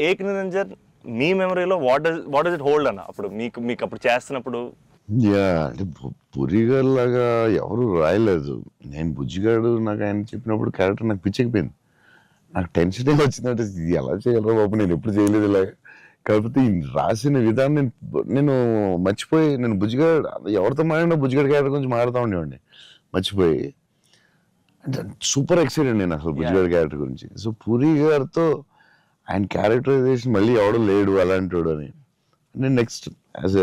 ఏక్ నిరంజన్ మీ మెమరీలో what does it hold అన్న అప్పుడు మీకు అప్పుడు చేస్తున్నప్పుడు? అంటే పురిగారు లాగా ఎవరు రాయలేదు. నేను బుజ్జిగాడు నాకు ఆయన చెప్పినప్పుడు క్యారెక్టర్ నాకు పిచ్చెక్కిపోయింది. నాకు టెన్షన్ వచ్చిందంటే ఇది ఎలా చేయాలరా బాబు, నేను ఎప్పుడు చేయలేదు ఇలాగా. కాకపోతే ఈ రాసిన విధానం నేను మర్చిపోయి, నేను బుజ్జిగాడు ఎవరితో మాట్లాడినా బుజ్జిగాడు క్యారెక్టర్ గురించి మాట్లాడుతూ ఉండేవాడిని మర్చిపోయి. అంటే సూపర్ ఎక్సైటెడ్ నేను అసలు బుజ్జిగాడు క్యారెక్టర్ గురించి. సో పూరి గారితో ఆయన క్యారెక్టరైజేషన్ మళ్ళీ ఎవడో లేడు అలాంటి అని నేను నెక్స్ట్ యాజ్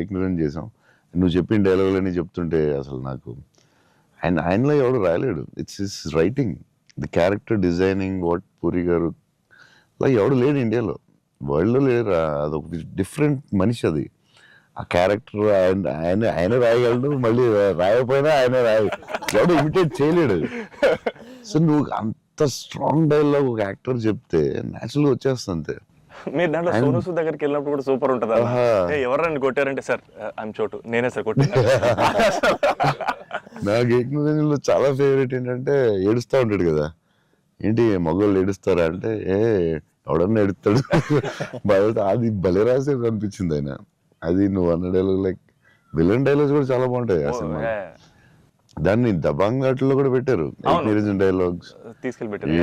ఇగ్నరెంట్ చేసాం. నువ్వు చెప్పిన డైలాగులన్నీ చెప్తుంటే అసలు నాకు ఆయనలో ఎవడు రాయలేడు. It's his writing, the character designing, what Puri గారు అలా ఎవడు లేడు ఇండియాలో, వరల్డ్లో లేడు. అదొక డిఫరెంట్ మనిషి అది. ఆ క్యారెక్టర్ ఆయన రాయగలడు, మళ్ళీ రాయకపోయినా ఆయన ఎవడు ఇమిటేట్ చేయలేడు. సో నువ్వు అంత స్ట్రాంగ్ డైలాగ్ ఒక యాక్టర్ చెప్తే న్యాచురల్గా వచ్చేస్తుంది అంతే. మీరు దాంట్లో సోను సూద్ దగ్గరికి వెళ్ళినప్పుడు కూడా సూపర్ ఉంటుంది. ఎవరన్నా కొట్టారంటే సార్ ఐఎమ్ చోటు, నేనే సార్ కొట్టాను. నాకు ఏకనిరంజన్లో చాలా ఫేవరెట్ ఏంటంటే ఏడుస్తూ ఉంటాడు కదా, ఏంటి మగవాళ్ళు ఏడుస్తారా అంటే ఎవడన్నా ఏడుస్తాడు. అది భలే రాసేది అనిపించింది ఆయన. అది నువ్వు అన్న డైలాగ్ లైక్ విలన్ డైలాగ్స్ కూడా చాలా బాగుంటాయి ఆ సినిమా. దాన్ని దబాంగ్ ఆటలో కూడా పెట్టారు నిరంజన్ డైలాగ్స్ తీసుకెళ్ళి.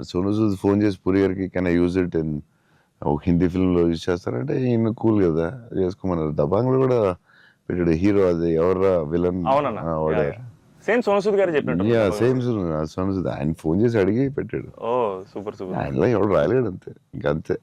సోను సూద్ ఫోన్ చేసి పూరి గారికి can I use it in ఒక హిందీ ఫిల్మ్ లో యూజ్ చేస్తారంటే ఈయన కూల్ కదా చేసుకోమన్నారు. దబాంగ్ లో కూడా పెట్టాడు హీరో, అది ఎవర్రా విలన్ సేమ్ సోను సూద్ గారు చెప్పినట్టు. సేమ్ సోను సూద్ ఆయన ఫోన్ చేసి అడిగి పెట్టాడు. ఓ సూపర్ సూపర్. ఆయనలో ఎవడు రాయలేడు అంతే, ఇంకంతే.